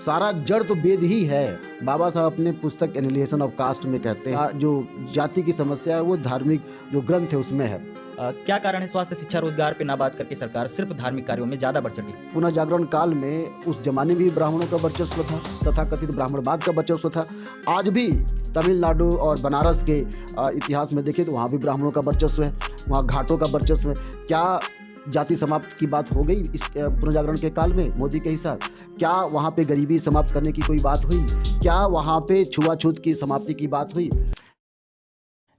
सारा जड़ तो वेद ही है। बाबा साहब अपने पुस्तक एनिहिलेशन ऑफ कास्ट में कहते हैं जो जाति की समस्या है वो धार्मिक जो ग्रंथ है उसमें है। क्या कारण है स्वास्थ्य शिक्षा रोजगार पे ना बात करके सरकार सिर्फ धार्मिक कार्यों में ज्यादा बढ़ चढ़ गई? पुनर्जागरण काल में उस जमाने में भी ब्राह्मणों का वर्चस्व था, तथाकथित ब्राह्मणवाद का वर्चस्व था। आज भी तमिलनाडु और बनारस के इतिहास में देखें तो वहाँ भी ब्राह्मणों का वर्चस्व है, वहाँ घाटों का वर्चस्व है। क्या जाति समाप्त की बात हो गई इस पुनर्जागरण के काल में मोदी के हिसाब? क्या वहाँ पे गरीबी समाप्त करने की कोई बात हुई? क्या वहाँ पे छुआछूत की समाप्ति की बात हुई?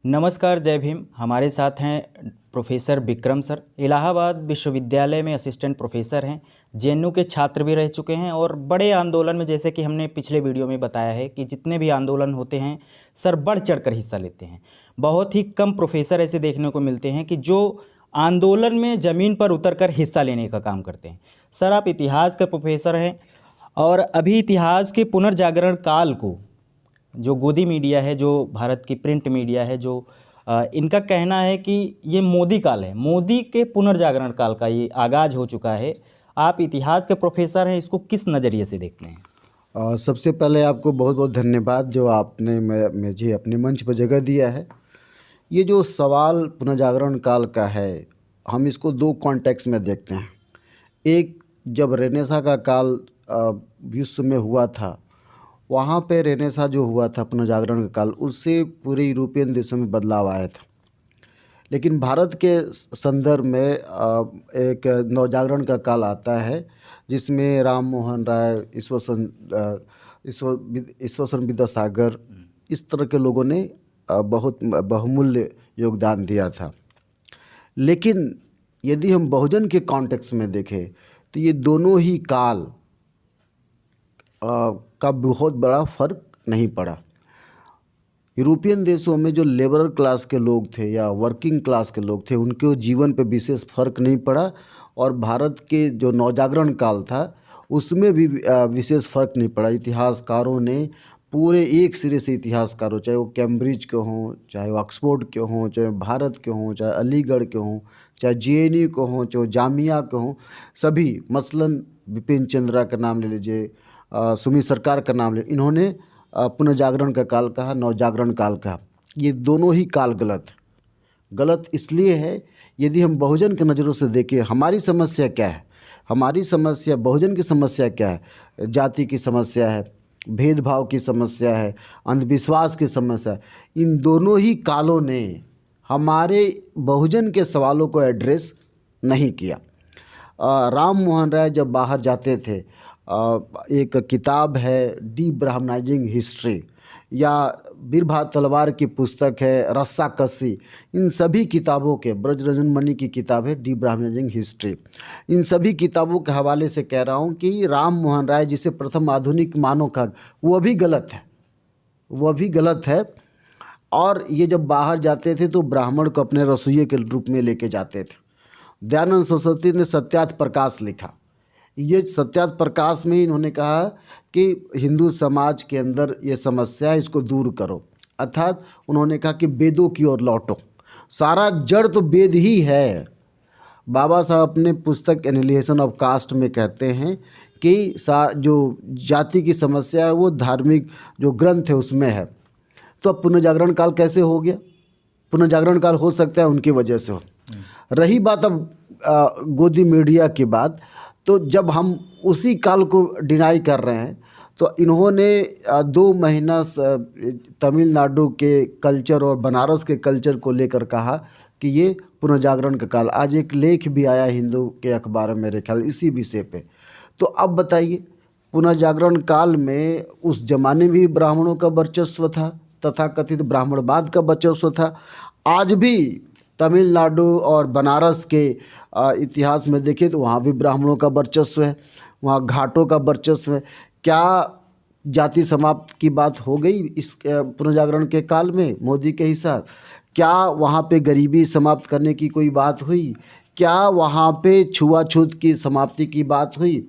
नमस्कार, जय भीम। हमारे साथ हैं प्रोफेसर विक्रम सर, इलाहाबाद विश्वविद्यालय में असिस्टेंट प्रोफेसर हैं, जेएनयू के छात्र भी रह चुके हैं और बड़े आंदोलन में, जैसे कि हमने पिछले वीडियो में बताया है कि जितने भी आंदोलन होते हैं सर बढ़ चढ़ कर हिस्सा लेते हैं। बहुत ही कम प्रोफेसर ऐसे देखने को मिलते हैं कि जो आंदोलन में ज़मीन पर उतर कर हिस्सा लेने का काम करते हैं। सर, आप इतिहास के प्रोफेसर हैं और अभी इतिहास के पुनर्जागरण काल को जो गोदी मीडिया है, जो भारत की प्रिंट मीडिया है, जो इनका कहना है कि ये मोदी काल है, मोदी के पुनर्जागरण काल का ये आगाज़ हो चुका है। आप इतिहास के प्रोफेसर हैं, इसको किस नज़रिए से देखते हैं? सबसे पहले आपको बहुत बहुत धन्यवाद जो आपने मुझे अपने मंच पर जगह दिया है। ये जो सवाल पुनर्जागरण काल का है, हम इसको दो कॉन्टेक्स्ट में देखते हैं। एक, जब रेनेसा का काल विश्व में हुआ था, वहाँ पे रेनेसा जो हुआ था पुनर्जागरण का काल, उससे पूरे यूरोपियन देशों में बदलाव आया था। लेकिन भारत के संदर्भ में एक नवजागरण का काल आता है जिसमें राम मोहन राय, ईश्वरचंद्र विद्यासागर, इस तरह के लोगों ने बहुत बहुमूल्य योगदान दिया था। लेकिन यदि हम बहुजन के कॉन्टेक्स्ट में देखें तो ये दोनों ही काल का बहुत बड़ा फ़र्क नहीं पड़ा। यूरोपियन देशों में जो लेबर क्लास के लोग थे या वर्किंग क्लास के लोग थे, उनके जीवन पे विशेष फ़र्क नहीं पड़ा। और भारत के जो नवजागरण काल था उसमें भी विशेष फ़र्क नहीं पड़ा। इतिहासकारों ने पूरे एक सिरे से इतिहासकारों, चाहे वो कैम्ब्रिज के हों, चाहे वो ऑक्सफोर्ड के हों, चाहे भारत के हों, चाहे अलीगढ़ के हों, चाहे जेएनयू के हों, चाहे जामिया के हों, सभी, मसलन बिपिन चंद्रा का नाम ले लीजिए, सुमित सरकार का नाम ले, इन्होंने पुनर्जागरण का काल कहा, नवजागरण काल कहा। ये दोनों ही काल गलत इसलिए है। यदि हम बहुजन के नज़रों से देखें, हमारी समस्या क्या है? हमारी समस्या, बहुजन की समस्या क्या है? जाति की समस्या है, भेदभाव की समस्या है, अंधविश्वास की समस्या है। इन दोनों ही कालों ने हमारे बहुजन के सवालों को एड्रेस नहीं किया। राम मोहन राय जब बाहर जाते थे, एक किताब है डीब्राह्मनाइजिंग हिस्ट्री, या बीरभा तलवार की पुस्तक है रस्साकसी, इन सभी किताबों के, ब्रजरंजन मणि की किताब है डीब्राह्मनाइजिंग हिस्ट्री, इन सभी किताबों के हवाले से कह रहा हूँ कि राम मोहन राय जिसे प्रथम आधुनिक मानव का, वो भी गलत है, वह भी गलत है। और ये जब बाहर जाते थे तो ब्राह्मण को अपने रसोइये के रूप में लेके जाते थे। दयानंद सरस्वती ने सत्यार्थ प्रकाश लिखा। ये सत्यार्थ प्रकाश में इन्होंने कहा कि हिंदू समाज के अंदर ये समस्या है, इसको दूर करो। अर्थात उन्होंने कहा कि वेदों की ओर लौटो, सारा जड़ तो वेद ही है। बाबा साहब अपने पुस्तक एनिहिलेशन ऑफ कास्ट में कहते हैं कि जो जाति की समस्या है वो धार्मिक जो ग्रंथ है उसमें है। तो अब पुनर्जागरण काल कैसे हो गया? पुनर्जागरण काल हो सकता है उनकी वजह से हो। रही बात अब गोदी मीडिया की बात, तो जब हम उसी काल को डिनाई कर रहे हैं तो इन्होंने 2 महीना तमिलनाडु के कल्चर और बनारस के कल्चर को लेकर कहा कि ये पुनर्जागरण का काल। आज एक लेख भी आया हिंदू के अखबार में मेरे ख्याल इसी विषय पे। तो अब बताइए, पुनर्जागरण काल में उस जमाने में भी ब्राह्मणों का वर्चस्व था, तथाकथित ब्राह्मणवाद का वर्चस्व था। आज भी तमिलनाडु और बनारस के इतिहास में देखें तो वहाँ भी ब्राह्मणों का वर्चस्व है, वहाँ घाटों का वर्चस्व है। क्या जाति समाप्त की बात हो गई इस पुनर्जागरण के काल में मोदी के हिसाब? क्या वहाँ पे गरीबी समाप्त करने की कोई बात हुई? क्या वहाँ पे छुआछूत की समाप्ति की बात हुई?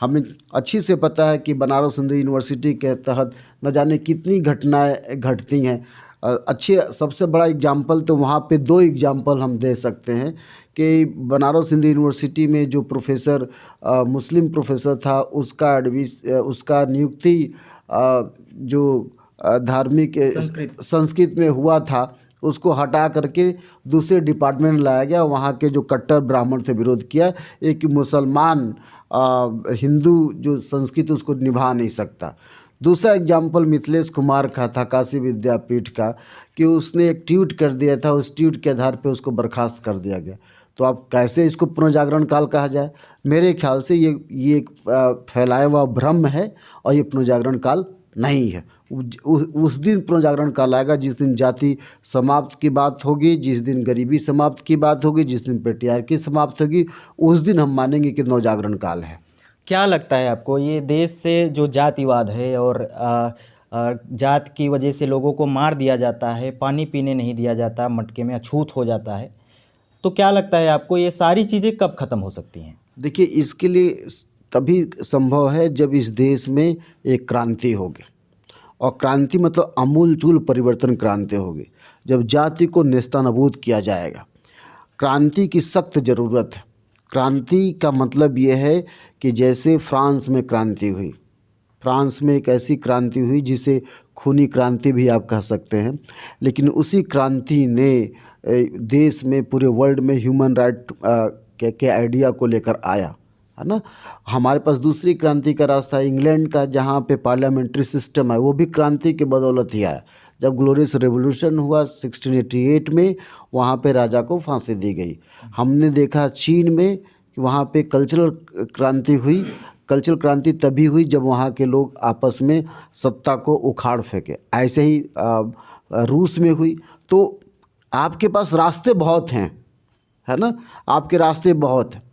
हमें अच्छी से पता है कि बनारस हिंदू यूनिवर्सिटी के तहत न जाने कितनी घटनाएं घटती हैं। अच्छे, सबसे बड़ा एग्जाम्पल तो वहाँ पे 2 एग्जाम्पल हम दे सकते हैं कि बनारस हिंदू यूनिवर्सिटी में जो प्रोफेसर मुस्लिम प्रोफेसर था उसका नियुक्ति जो धार्मिक संस्कृत में हुआ था उसको हटा करके दूसरे डिपार्टमेंट लाया गया। वहाँ के जो कट्टर ब्राह्मण थे विरोध किया, एक मुसलमान हिंदू जो संस्कृत उसको निभा नहीं सकता। दूसरा एग्जाम्पल मिथिलेश कुमार का था काशी विद्यापीठ का, कि उसने एक ट्वीट कर दिया था, उस ट्वीट के आधार पे उसको बर्खास्त कर दिया गया। तो आप कैसे इसको पुनर्जागरण काल कहा जाए? मेरे ख्याल से ये एक फैलाया हुआ भ्रम है और ये पुनर्जागरण काल नहीं है। उस दिन पुनर्जागरण काल आएगा जिस दिन जाति समाप्त की बात होगी, जिस दिन गरीबी समाप्त की बात होगी, जिस दिन पेट्रियार्की समाप्त होगी, उस दिन हम मानेंगे कि नवजागरण काल है। क्या लगता है आपको, ये देश से जो जातिवाद है और जात की वजह से लोगों को मार दिया जाता है, पानी पीने नहीं दिया जाता, मटके में अछूत हो जाता है, तो क्या लगता है आपको ये सारी चीज़ें कब ख़त्म हो सकती हैं? देखिए, इसके लिए तभी संभव है जब इस देश में एक क्रांति होगी, और क्रांति मतलब आमूलचूल परिवर्तन क्रांति होगी, जब जाति को नेस्तनाबूद किया जाएगा। क्रांति की सख्त ज़रूरत है। क्रांति का मतलब ये है कि जैसे फ्रांस में क्रांति हुई, फ्रांस में एक ऐसी क्रांति हुई जिसे खूनी क्रांति भी आप कह सकते हैं, लेकिन उसी क्रांति ने देश में, पूरे वर्ल्ड में ह्यूमन राइट के आइडिया को लेकर आया, है ना। हमारे पास दूसरी क्रांति का रास्ता है इंग्लैंड का, जहाँ पे पार्लियामेंट्री सिस्टम है, वो भी क्रांति के बदौलत ही आया। जब ग्लोरियस रेवोल्यूशन हुआ 1688 में, वहाँ पे राजा को फांसी दी गई। हमने देखा चीन में कि वहाँ पे कल्चरल क्रांति हुई। कल्चरल क्रांति तभी हुई जब वहाँ के लोग आपस में सत्ता को उखाड़ फेंके। ऐसे ही रूस में हुई। तो आपके पास रास्ते बहुत हैं, है ना, आपके रास्ते बहुत हैं।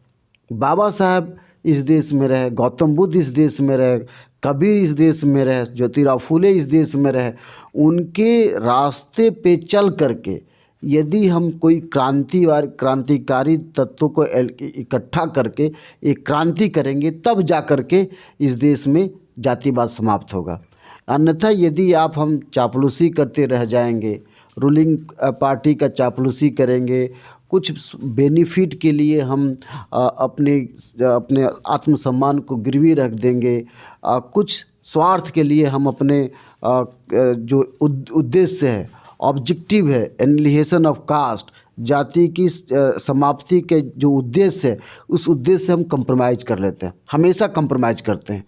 बाबा साहब इस देश में रहे, गौतम बुद्ध इस देश में रहे, कबीर इस देश में रहे, ज्योतिराव फूले इस देश में रहे। उनके रास्ते पे चल करके यदि हम कोई क्रांतिकारी तत्वों को इकट्ठा करके एक क्रांति करेंगे, तब जा कर के इस देश में जातिवाद समाप्त होगा। अन्यथा यदि हम चापलूसी करते रह जाएंगे, रूलिंग पार्टी का चापलूसी करेंगे, कुछ बेनिफिट के लिए हम अपने आत्मसम्मान को गिरवी रख देंगे, कुछ स्वार्थ के लिए हम अपने जो उद्देश्य है, ऑब्जेक्टिव है, एनिहिलेशन ऑफ कास्ट, जाति की समाप्ति के जो उद्देश्य है, उस उद्देश्य से हम कंप्रोमाइज़ कर लेते हैं, हमेशा कंप्रोमाइज़ करते हैं।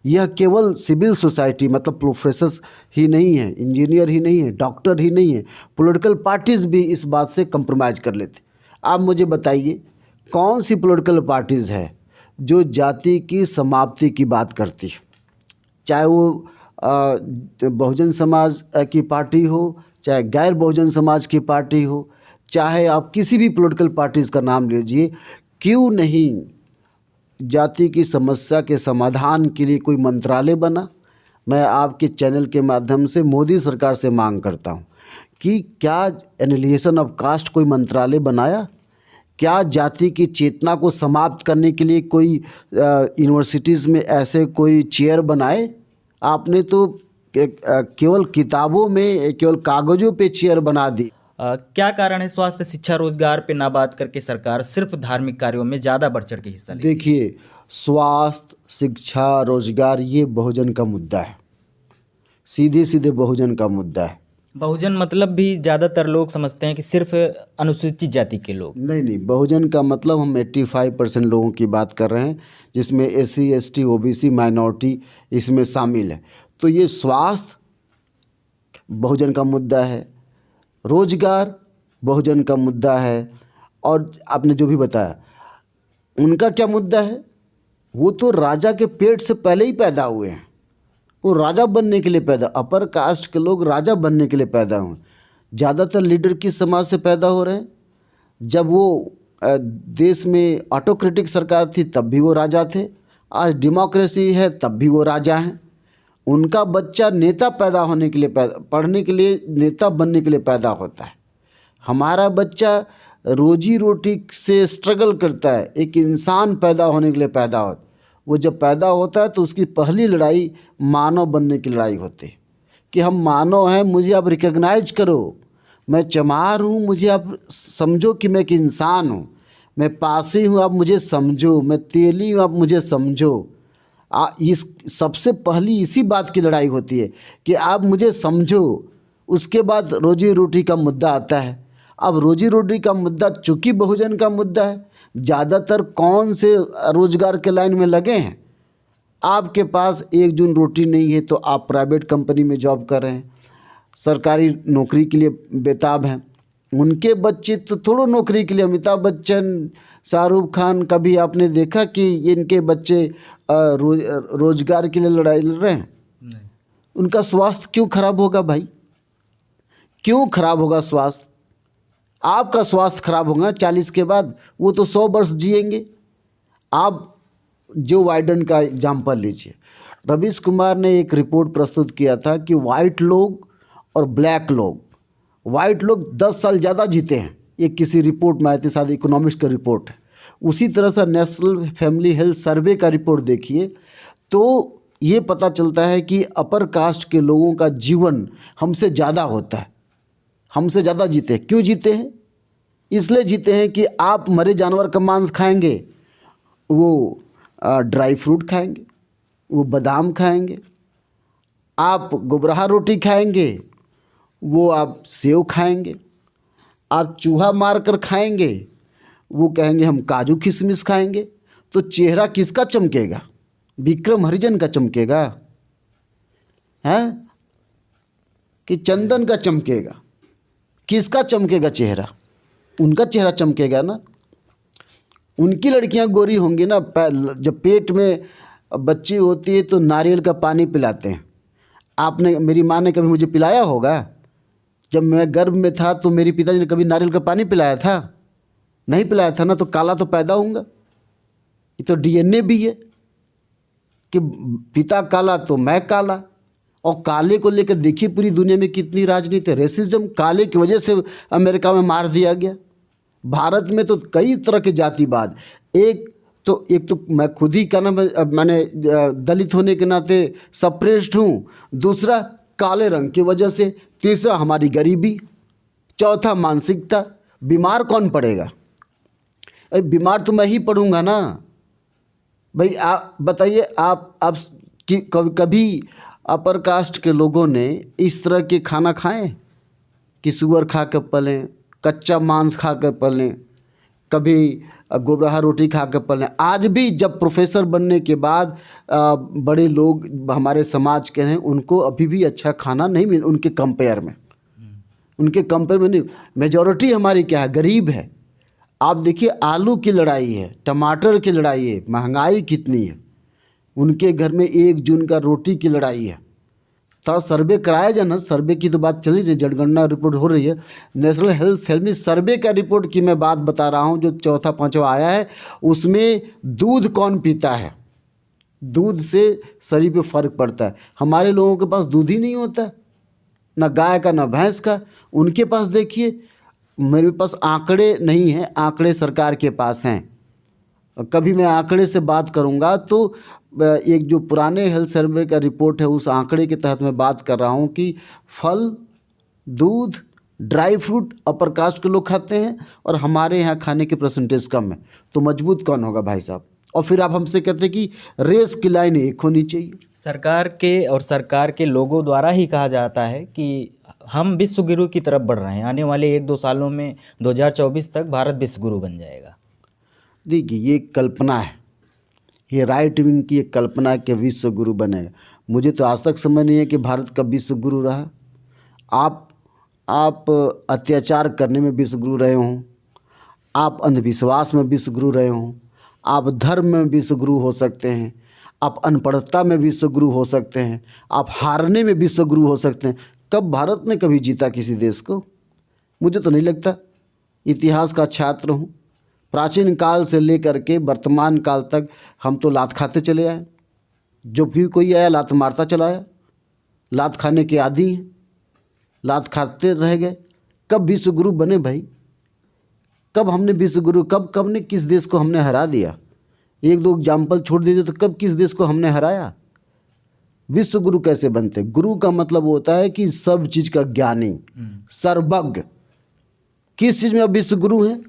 यह केवल सिविल सोसाइटी मतलब प्रोफेसर्स ही नहीं है, इंजीनियर ही नहीं है, डॉक्टर ही नहीं है, पॉलिटिकल पार्टीज़ भी इस बात से कंप्रोमाइज़ कर लेते हैं। आप मुझे बताइए कौन सी पॉलिटिकल पार्टीज़ है जो जाति की समाप्ति की बात करती है? चाहे वो बहुजन समाज की पार्टी हो, चाहे गैर बहुजन समाज की पार्टी हो, चाहे आप किसी भी पॉलिटिकल पार्टीज़ का नाम लीजिए, क्यों नहीं जाति की समस्या के समाधान के लिए कोई मंत्रालय बना? मैं आपके चैनल के माध्यम से मोदी सरकार से मांग करता हूं कि क्या एनिहिलेशन ऑफ कास्ट कोई मंत्रालय बनाया? क्या जाति की चेतना को समाप्त करने के लिए कोई यूनिवर्सिटीज़ में ऐसे कोई चेयर बनाए? आपने तो केवल किताबों में, केवल कागज़ों पे चेयर बना दी। क्या कारण है स्वास्थ्य, शिक्षा, रोजगार पे ना बात करके सरकार सिर्फ धार्मिक कार्यों में ज़्यादा बढ़ चढ़ के हिस्सा लेती है? देखिए, स्वास्थ्य, शिक्षा, रोजगार ये बहुजन का मुद्दा है, सीधे सीधे बहुजन का मुद्दा है। बहुजन मतलब भी ज़्यादातर लोग समझते हैं कि सिर्फ अनुसूचित जाति के लोग। नहीं, बहुजन का मतलब हम 85% लोगों की बात कर रहे हैं, जिसमें SC, ST, OBC, माइनॉरिटी इसमें शामिल है। तो ये स्वास्थ्य बहुजन का मुद्दा है, रोजगार बहुजन का मुद्दा है, और आपने जो भी बताया उनका क्या मुद्दा है? वो तो राजा के पेट से पहले ही पैदा हुए हैं, वो राजा बनने के लिए पैदा, अपर कास्ट के लोग राजा बनने के लिए पैदा हुए। ज़्यादातर लीडर किस समाज से पैदा हो रहे हैं? जब वो देश में ऑटोक्रेटिक सरकार थी तब भी वो राजा थे, आज डेमोक्रेसी है तब भी वो राजा हैं। उनका बच्चा नेता पैदा होने के लिए पढ़ने के लिए, नेता बनने के लिए पैदा होता है। हमारा बच्चा रोजी रोटी से स्ट्रगल करता है, एक इंसान पैदा होने के लिए पैदा होता है। वो जब पैदा होता है तो उसकी पहली लड़ाई मानव बनने की लड़ाई होती है कि हम मानव हैं, मुझे आप रिकॉग्नाइज करो, मैं चमार हूँ, मुझे आप समझो कि मैं एक इंसान हूँ, मैं पासी हूँ, आप मुझे समझो, मैं तेली हूँ, आप मुझे समझो। इस सबसे पहली इसी बात की लड़ाई होती है कि आप मुझे समझो। उसके बाद रोजी रोटी का मुद्दा आता है। अब रोजी रोटी का मुद्दा चूंकि बहुजन का मुद्दा है, ज़्यादातर कौन से रोजगार के लाइन में लगे हैं। आपके पास एक जून रोटी नहीं है तो आप प्राइवेट कंपनी में जॉब कर रहे हैं, सरकारी नौकरी के लिए बेताब हैं। उनके बच्चे तो थोड़ो नौकरी के लिए, अमिताभ बच्चन, शाहरुख खान, कभी आपने देखा कि इनके बच्चे रोजगार के लिए लड़ाई लड़ रहे हैं? नहीं। उनका स्वास्थ्य क्यों खराब होगा भाई? क्यों खराब होगा स्वास्थ्य? आपका स्वास्थ्य खराब होगा 40 के बाद, वो तो 100 वर्ष जिएंगे। आप जो बाइडेन का एग्जाम्पल लीजिए। रवीश कुमार ने एक रिपोर्ट प्रस्तुत किया था कि वाइट लोग और ब्लैक लोग, वाइट लोग 10 साल ज़्यादा जीते हैं। ये किसी रिपोर्ट में आई थी, शायद इकोनॉमिक्स का रिपोर्ट है। उसी तरह से नेशनल फैमिली हेल्थ सर्वे का रिपोर्ट देखिए तो ये पता चलता है कि अपर कास्ट के लोगों का जीवन हमसे ज़्यादा होता है, हमसे ज़्यादा जीते हैं। क्यों जीते हैं? इसलिए जीते हैं कि आप मरे जानवर का मांस खाएंगे, वो ड्राई फ्रूट खाएंगे, वो बादाम खाएंगे, आप गुबराहा रोटी खाएंगे, वो आप सेव खाएंगे, आप चूहा मार कर खाएंगे, वो कहेंगे हम काजू किशमिश खाएंगे। तो चेहरा किसका चमकेगा? विक्रम हरिजन का चमकेगा हैं कि चंदन का चमकेगा? किसका चमकेगा चेहरा? उनका चेहरा चमकेगा ना। उनकी लड़कियां गोरी होंगी ना। जब पेट में बच्ची होती है तो नारियल का पानी पिलाते हैं। आपने, मेरी माँ ने कभी मुझे पिलाया होगा? जब मैं गर्भ में था तो मेरे पिताजी ने कभी नारियल का पानी पिलाया था? नहीं पिलाया था ना। तो काला तो पैदा होऊंगा। ये तो डीएनए भी है कि पिता काला तो मैं काला। और काले को लेकर देखिए पूरी दुनिया में कितनी राजनीति है। रेसिज्म काले की वजह से अमेरिका में मार दिया गया। भारत में तो कई तरह के जातिवाद। एक तो मैं खुद ही क्या नाम है, मैंने दलित होने के नाते सप्रेस्ड हूँ। दूसरा काले रंग की वजह से। तीसरा हमारी गरीबी। चौथा मानसिकता। बीमार कौन पड़ेगा? बीमार तो मैं ही पड़ूंगा ना भाई। आप बताइए, आप कि कभी अपर कास्ट के लोगों ने इस तरह के खाना खाएं कि सुअर खा कर पलें, कच्चा मांस खा कर पलें, कभी गुबराहा रोटी खा कर पलें? आज भी जब प्रोफेसर बनने के बाद बड़े लोग हमारे समाज के हैं, उनको अभी भी अच्छा खाना नहीं मिल, उनके कंपेयर में नहीं। मेजॉरिटी हमारी क्या है? गरीब है। आप देखिए आलू की लड़ाई है, टमाटर की लड़ाई है, महंगाई कितनी है। उनके घर में 1 जून का रोटी की लड़ाई है। थोड़ा सर्वे कराया जाए ना। सर्वे की तो बात चली रही, जनगणना रिपोर्ट हो रही है। नेशनल हेल्थ फैमिली सर्वे का रिपोर्ट की मैं बात बता रहा हूँ, जो 4था-5वां आया है। उसमें दूध कौन पीता है? दूध से शरीर पे फर्क पड़ता है। हमारे लोगों के पास दूध ही नहीं होता, ना गाय का ना भैंस का। उनके पास देखिए, मेरे पास आंकड़े नहीं हैं, आंकड़े सरकार के पास हैं। कभी मैं आंकड़े से बात करूंगा तो एक जो पुराने हेल्थ सर्वे का रिपोर्ट है उस आंकड़े के तहत मैं बात कर रहा हूं कि फल, दूध, ड्राई फ्रूट अपर कास्ट के लोग खाते हैं और हमारे यहाँ खाने के परसेंटेज कम है। तो मजबूत कौन होगा भाई साहब? और फिर आप हमसे कहते हैं कि रेस की लाइन एक होनी चाहिए। सरकार के लोगों द्वारा ही कहा जाता है कि हम विश्व गुरु की तरफ बढ़ रहे हैं। आने वाले 1-2 सालों में 2024 तक भारत विश्व गुरु बन जाएगा। देखिए, ये कल्पना है, ये राइट विंग की एक कल्पना है कि विश्व गुरु बनेगा। मुझे तो आज तक समझ नहीं है कि भारत का विश्व गुरु रहा। आप अत्याचार करने में विश्व गुरु रहे हों, आप अंधविश्वास में विश्व गुरु रहे हों, आप धर्म में विश्व गुरु हो सकते हैं, आप अनपढ़ता में विश्व गुरु हो सकते हैं, आप हारने में विश्व गुरु हो सकते हैं। कब भारत ने कभी जीता किसी देश को? मुझे तो नहीं लगता। इतिहास का छात्र हूँ। प्राचीन काल से लेकर के वर्तमान काल तक हम तो लात खाते चले आए। जो भी कोई आया लात मारता चला आया। लात खाने के आदी हैं, लात खाते रह गए। कब विश्व गुरु बने भाई? कब हमने विश्व गुरु, कब ने किस देश को हमने हरा दिया? 1-2 एग्जाम्पल छोड़ दीजिए तो कब किस देश को हमने हराया? विश्व गुरु कैसे बनते? गुरु का मतलब होता है कि सब चीज़ का ज्ञानी, सर्वज्ञ। किस चीज़ में अब विश्व गुरु हैं?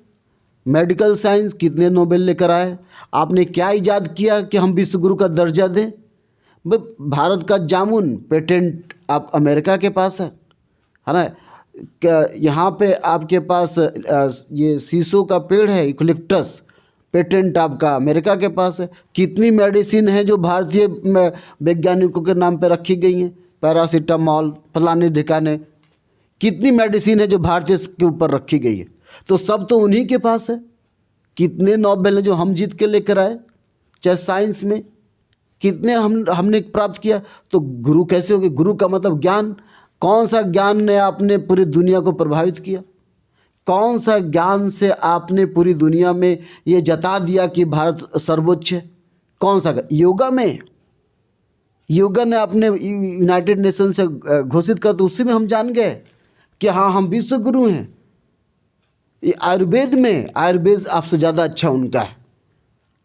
मेडिकल साइंस कितने नोबेल लेकर आए? आपने क्या इजाद किया कि हम विश्व गुरु का दर्जा दें? भाई भारत का जामुन पेटेंट आप अमेरिका के पास है ना? यहाँ पे आपके पास ये शीशों का पेड़ है इक्लिप्टस, पेटेंट आपका अमेरिका के पास है। कितनी मेडिसिन है जो भारतीय वैज्ञानिकों के नाम पे रखी गई हैं, पैरासीटामॉल फलाने ढिकाने, कितनी मेडिसिन है जो भारतीय के ऊपर रखी गई है। तो सब तो उन्हीं के पास है। कितने नोबेल हैं जो हम जीत के लेकर आए, चाहे साइंस में कितने हमने प्राप्त किया। तो गुरु कैसे हो गए? गुरु का मतलब ज्ञान। कौन सा ज्ञान ने आपने पूरी दुनिया को प्रभावित किया? कौन सा ज्ञान से आपने पूरी दुनिया में ये जता दिया कि भारत सर्वोच्च है? कौन सा? योगा में। योगा ने आपने यूनाइटेड नेशन से घोषित कर, तो उसी में हम जान गए कि हाँ हम विश्व गुरु हैं। ये आयुर्वेद में, आयुर्वेद आपसे ज़्यादा अच्छा उनका है।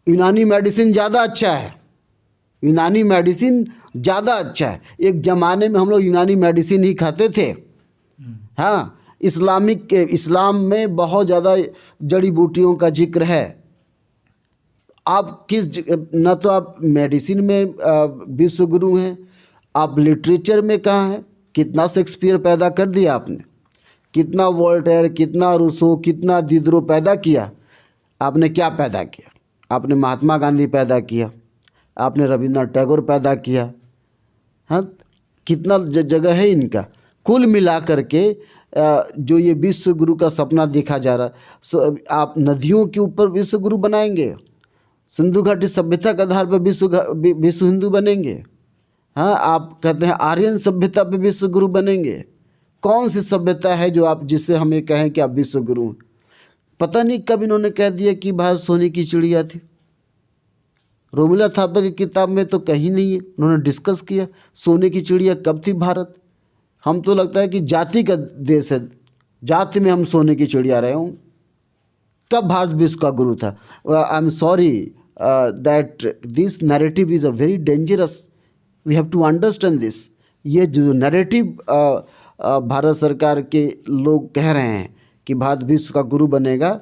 यूनानी मेडिसिन ज़्यादा अच्छा है, यूनानी मेडिसिन ज़्यादा अच्छा है। एक ज़माने में हम लोग यूनानी मेडिसिन ही खाते थे। हाँ, इस्लाम में बहुत ज़्यादा जड़ी बूटियों का जिक्र है। आप न तो आप मेडिसिन में विश्व गुरु हैं, आप लिटरेचर में कहाँ हैं? कितना शेक्सपियर पैदा कर दिया आपने, कितना वोल्टेयर, कितना रूसो, कितना दिदरो पैदा किया। आपने क्या पैदा किया? आपने महात्मा गांधी पैदा किया, आपने रविन्द्रनाथ टैगोर पैदा किया। हाँ, कितना जगह है इनका। कुल मिला करके जो ये विश्व गुरु का सपना देखा जा रहा, आप नदियों के ऊपर विश्व गुरु बनाएंगे, सिंधु घाटी सभ्यता के आधार पर विश्व हिंदू बनेंगे। हाँ, आप कहते हैं आर्यन सभ्यता पे विश्व गुरु बनेंगे। कौन सी सभ्यता है जो आप, जिससे हमें कहें कि आप विश्व गुरु हैं? पता नहीं कब इन्होंने कह दिया कि भारत सोने की चिड़िया थी। रोमिला थापा की किताब में तो कहीं नहीं है। उन्होंने डिस्कस किया सोने की चिड़िया कब थी भारत। हम तो लगता है कि जाति का देश है, जाति में हम सोने की चिड़िया रहे हों। कब भारत विश्व का गुरु था? I am sorry that this narrative is a very dangerous, we have to understand this. ये जो नैरेटिव भारत सरकार के लोग कह रहे हैं कि भारत विश्व का गुरु बनेगा,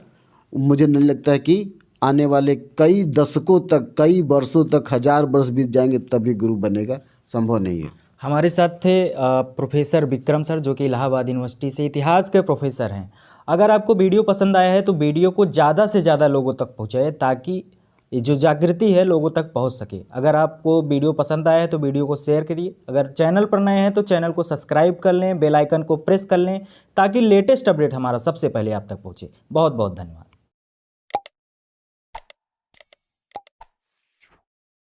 मुझे नहीं लगता है कि आने वाले कई दशकों तक, कई वर्षों तक, 1000 वर्ष बीत जाएंगे तभी गुरु बनेगा। संभव नहीं है। हमारे साथ थे प्रोफेसर विक्रम सर, जो कि इलाहाबाद यूनिवर्सिटी से इतिहास के प्रोफेसर हैं। अगर आपको वीडियो पसंद आया है तो वीडियो को ज़्यादा से ज़्यादा लोगों तक पहुँचाएं, ताकि ये जो जागृति है लोगों तक पहुंच सके। अगर आपको वीडियो पसंद आया है तो वीडियो को शेयर करिए। अगर चैनल पर नए हैं तो चैनल को सब्सक्राइब कर लें, बेल आइकन को प्रेस कर लें, ताकि लेटेस्ट अपडेट हमारा सबसे पहले आप तक पहुंचे। बहुत बहुत धन्यवाद।